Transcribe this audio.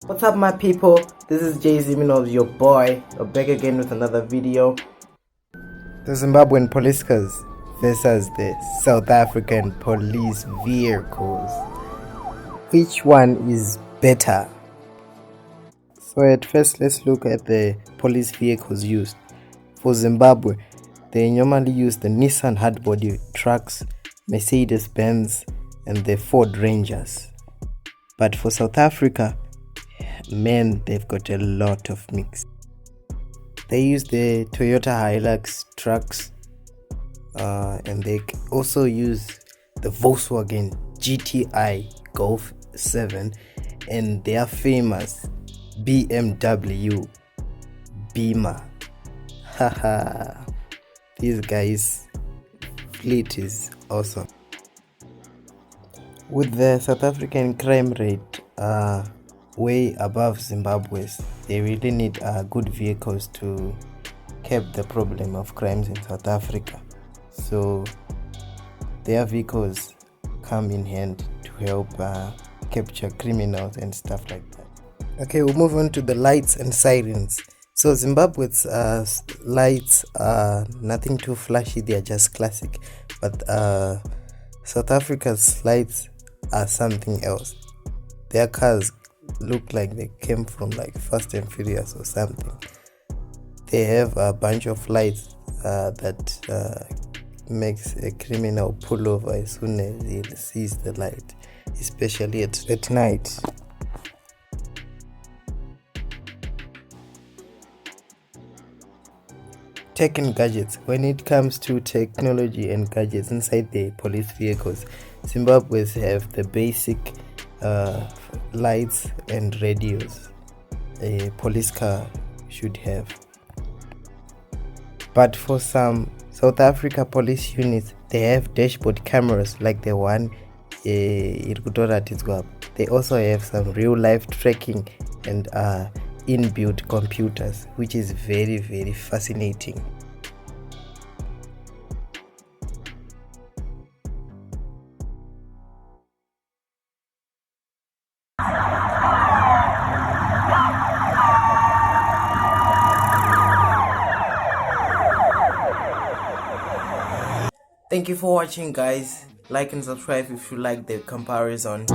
What's up, my people? This is Jay Ziminov, your boy. We're back again with another video. The Zimbabwean police cars versus the South African police vehicles. Which one is better? So at first, let's look at the police vehicles used. For Zimbabwe, they normally use the Nissan hardbody trucks, Mercedes-Benz, and the Ford Rangers. But for South Africa, man, they've got a lot of mix. They use the Toyota Hilux trucks, and they also use the Volkswagen GTI Golf 7 and their famous BMW Beamer. Haha, these guys' fleet is awesome. With the South African crime rate way above Zimbabwe's, they really need good vehicles to curb the problem of crimes in South Africa. So their vehicles come in hand to help capture criminals and stuff like that. Okay, we'll move on to the lights and sirens. So Zimbabwe's lights are nothing too flashy, they are just classic. But South Africa's lights are something else. Their cars look like they came from like Fast and Furious or something. They have a bunch of lights that makes a criminal pull over as soon as he sees the light, especially at night. Tech and gadgets. When it comes to technology and gadgets inside the police vehicles, Zimbabwe's have the basic lights and radios a police car should have. But for some South Africa police units, they have dashboard cameras like the one in Kutora. They also have some real life tracking and inbuilt computers, which is very, very fascinating. Thank you for watching, guys. Like and subscribe if you like the comparison.